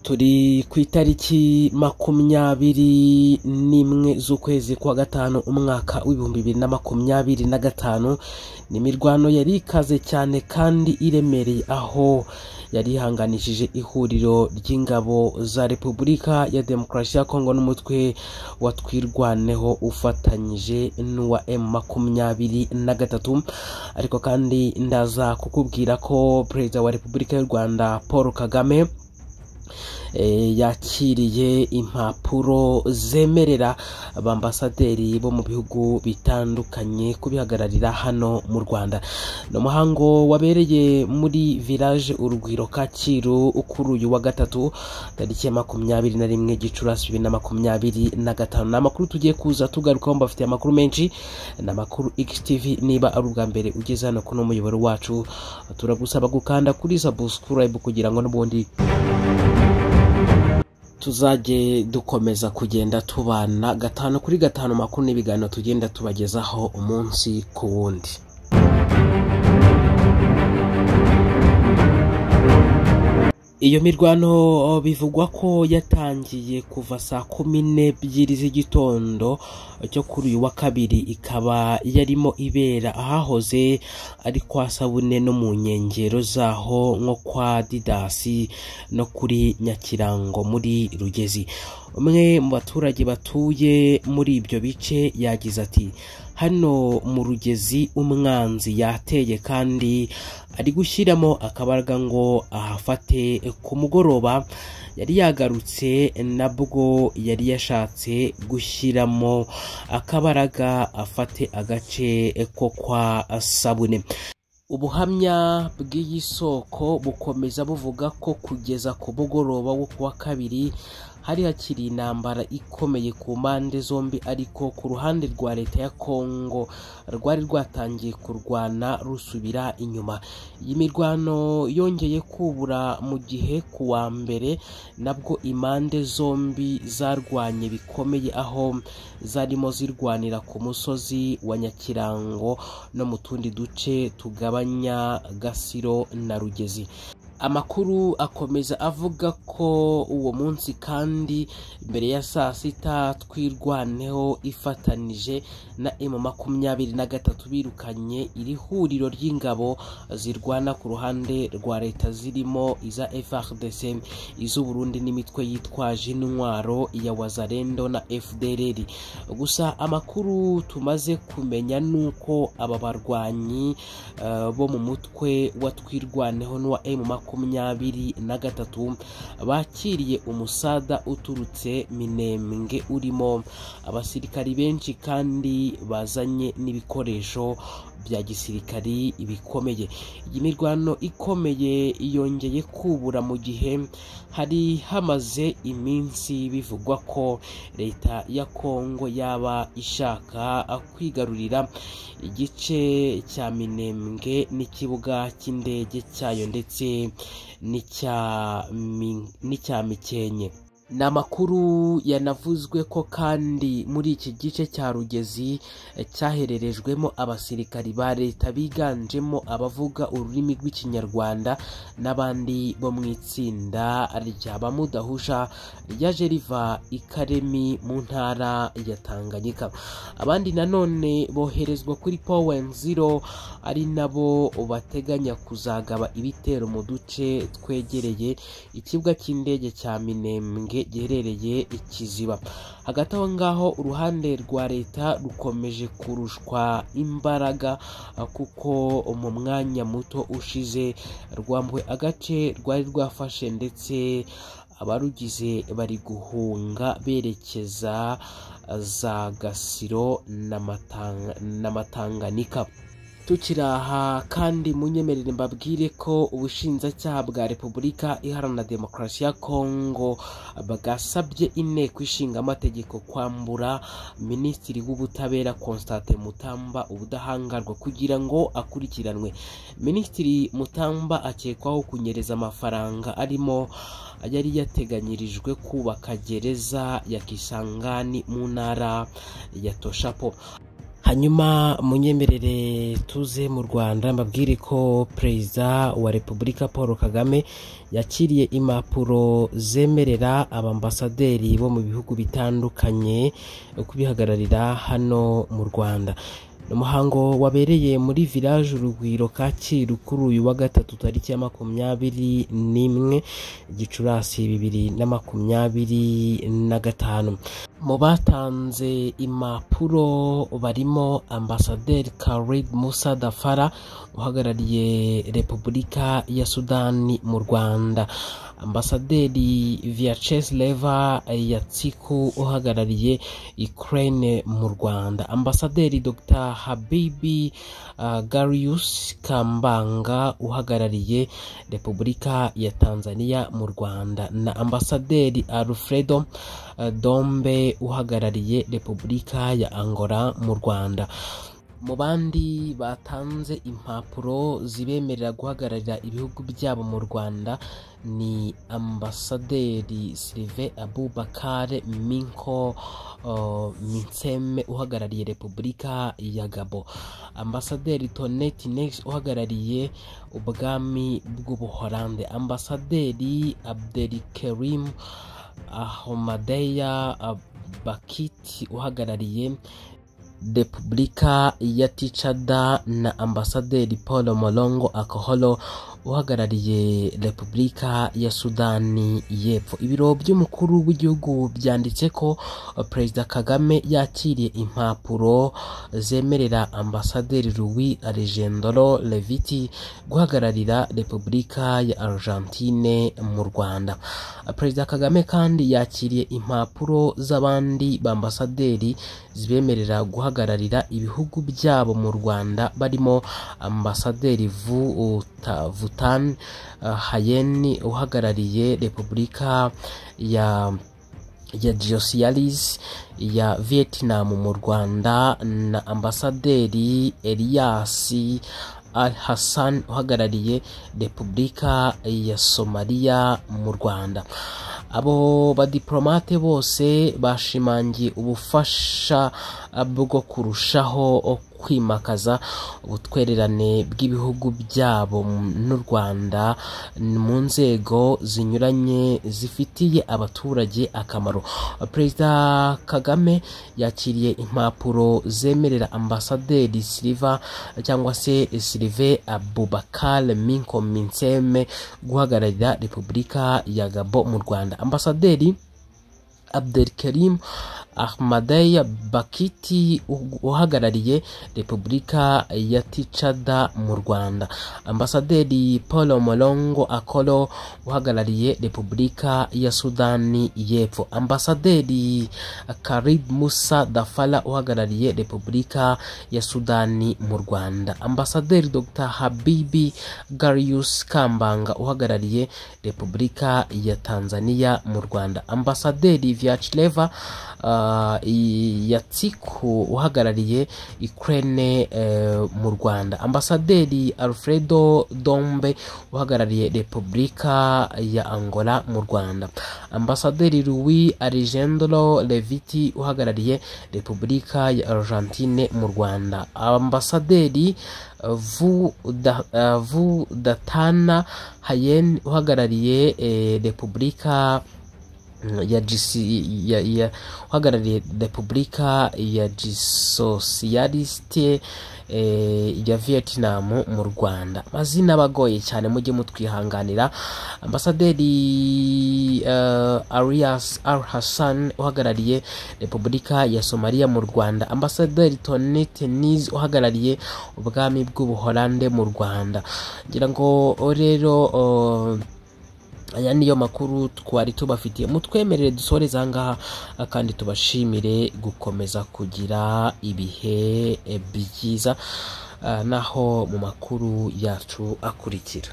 Turi ku itariki 21 z'ukwezi kwa gatanu umwaka w'ibihumbi 2025. Ni imirwano yari ikaze cyane kandi iremereye, aho yari ihanganishije ihuriro ry'ingabo za Repubulika ya Demokarasi ya Kongo n'umutwe wa Twirwaneho ufatanyije n'uwa M23. Ariko kandi ndaza kukubwira ko Perezida wa Repubulika y'u Rwanda Paul Kagame yakiriye impapuro zemerera abambasaderi bo mu bihugu bitandukanye kubihagararira hano mu Rwanda. No muhango wabereye muri village Urugwiro Kacyiru kuri uyu wa gatatu tariki 21 Gicurasi 2025. Namakuru tugiye kuza tugarukaho, mbafite amakuru menshi namakuru XTV. Niba ari ubwa mbere ugeze hano kuno muyoboro wacu, turagusaba gukanda kuri subscribe kugira ngo n'ubundi tuzajye dukomeza kugenda tubana gatanu kuri gatanu makuru n'ibiganiro tugenda tubagezaho umunsi ku wundi. Iyo mirwano bivugwa ko yatangiye kuva saa 12 z'igitondo cyo kuri uyu wa kabiri, ikaba yarimo ibera ahahoze ari kwa Sabune no mu nkengero zaho nko kwa Didasi no kuri Nyakirango muri Rugezi. Umwe mu baturage batuye muri ibyo bice yagize ati, hano mu Rugezi umwanzi yateye kandi ari gushyiramo akabaraga ngo ahafate. Ku mugoroba yari yagarutse, nabwo yari yashatse gushyiramo akabaraga afate agace ko kwa Sabune. Ubuhamya bw'iyi soko bukomeza buvuga ko kugeza ku mugoroba wo kuwa kabiri hari hakiri intambara ikomeye ku mpande zombi, ariko ku ruhande rwa leta ya Kongo rwari rwatangiye kurwana rusubira inyuma. Iyi mirwano yongeye kubura mu gihe ku wa mbere nabwo impande zombi zarwanye bikomeye, aho zarimo zirwanira ku musozi wa Nyakirango no mu tundi duce tugabanya Gasiro na Rugezi. Amakuru akomeza avuga ko uwo munsi kandi mbere ya saa 6 Twirwaneho ifatanije na M23 birukanye iri huriro ry'ingabo zirwana ku ruhande rwa leta zirimo iza FARDC, iz'u Burundi n'imitwe yitwaje intwaro ya Wazalendo na FDLR. Gusa amakuru tumaze kumenya nuko aba barwanyi bo mu mutwe wa Twirwaneho n'uwa M23 bakiriye umusada uturutse Minembwe urimo abasirikari benshi kandi bazanye n'ibikoresho bya gisirikari bikomeye. Iyi mirwano ikomeye yongeye kubura mu gihe hari hamaze iminsi bivugwa ko leta ya Kongo yaba ishaka kwigarurira igice cya Minembwe n'ikibuga cy'indege cyayo ndetse n'icya Mikenye. Namakuru yanavuzwe ko kandi muri iki gice cya Rugezi cyahererejwemo abasirikari ba leta biganjemo abavuga ururimi rw'Ikinyarwanda n'abandi bo mu itsinda rya Bamudahusha ryaje riva Ikaremi mu ntara ya Tanganyika. Abandi nanone boherezwa kuri Power Zero, ari nabo bateganya kuzagaba ibitero mu duce twegereye ikibuga cy'indege cya Minembwe giherereye Ikiziba. Hagati aho ngaho uruhande rwa leta rukomeje kurushwa imbaraga, kuko mu mwanya muto ushize rwambuwe agace rwari rwafashe ndetse abarugize bari guhunga berekeza za Gasiro na Matanganika. Tukiraha kandi munyemerere mbabwire ko ubushinjacyaha bwa Repubulika Iharanira Demokarasi ya Kongo bwasabye inteko ishinga amategeko kwambura Minisitiri w'Ubutabera Constantin Mutamba ubudahangarwa kugira ngo akurikiranwe. Minisitiri Mutamba akekwaho kunyereza amafaranga arimo yari yateganyirijwe kubaka gereza ya Kisangani mu ntara ya Toshapo. Hanyuma munyemerere tuze mu Rwanda mbabwire ko Perezida wa Repubulika Paul Kagame yakiriye impapuro zemerera abambasaderi bo mu bihugu bitandukanye kubihagararira hano mu Rwanda. Umuhango wabereye muri village Urugwiro Kacyiru kuri uyu wa gatatu tariki ya 21 Gicurasi 2025. Mu batanze impapuro barimo Ambasaderi Khalid Musa Dafara uhagarariye Repubulika ya Sudani mu Rwanda, Ambasaderi Vyacheslav Yatsiku uhagarariye Ukraine mu Rwanda, Ambasaderi Dr. Habibi Garius Kambanga uhagarariye Repubulika ya Tanzania mu Rwanda, na Ambasaderi Alfredo Dombe uhagarariye Repubulika ya Angola mu Rwanda. Mu bandi batanze impapuro zibemerera guhagararira ibihugu byabo mu Rwanda ni Ambasaderi Sylvain Abubakar Minko Minseme uhagarariye Repubulika ya Gabo, Ambasaderi Toneti Nex uhagarariye ubwami bw'Ubuholande, Ambasaderi Abdelkerim Ahmadeya Bakiti uhagarariye Repubulika ya Tichada, na Ambasaderi Paul Molongo Akoholo uhagarariye Repubulika ya Sudani y'Epfo. Ibiro by'umukuru w'igihugu byanditse ko Perezida Kagame yakiriye impapuro zemerera Ambasaderi Louis Alejandro Leviti guhagararira Repubulika ya Argentine mu Rwanda. Perezida Kagame kandi yakiriye impapuro z'abandi bambasaderi zibemerera guhagararira ibihugu byabo mu Rwanda barimo Ambasaderi Vutan Hayeni uhagarariye Repubulika ya Diocese ya Vietnam mu Rwanda, na Ambasaderi Elias Al Hassan uhagarariye Repubulika ya Somalia mu Rwanda. Abo badiplomate bose bashimangiye ubufasha bwo kurushaho kwimakaza ubutwererane bw'ibihugu byabo n'u Rwanda mu nzego zinyuranye zifitiye abaturage akamaro. Perezida Kagame yakiriye impapuro zemerera Ambasaderi Sylvain cyangwa se Sylvain Abubakar Minko Minseme guhagararira Repubulika ya Gabo mu Rwanda, Ambasaderi Abdelkerim Ahmadeya Bakiti uhagarariye Repubulika ya Tichada mu Rwanda, Ambasaderi Paul Molongo Akolo uhagarariye Repubulika ya Sudani y'Epfo, Ambasaderi Khalid Musa Dafala uhagarariye Repubulika ya Sudani mu Rwanda, Ambasaderi Dr. Habibi Garius Kambanga uhagarariye Repubulika ya Tanzania mu Rwanda, Ambasaderi Vyacheslav Yatsiku uhagarariye Ukraine mu Rwanda, Ambasaderi Alfredo Dombe uhagarariye Repubulika ya Angola mu Rwanda, Ambasaderi Louis Alejandro Leviti uhagarariye Repubulika ya Argentine mu Rwanda, Ambasaderi Vudatana Hayen uhagarariye Repubulika uhagarariye Repubulika ya Gisosiyaliste ya Vietnam mu Rwanda. Amazina abagoye cyane mujye mutwihanganira. Ambasaderi Arias Al Hassan uhagarariye Repubulika ya Somalia mu Rwanda, Ambasaderi Tonete Niz uhagarariye ubwami bw'Ubuholande mu Rwanda. Ngira ngo rero aya niyo makuru twari tubafitiye, mutwemerere dusoreza ahangaha kandi tubashimire gukomeza kugira ibihe byiza naho mu makuru yacu akurikira.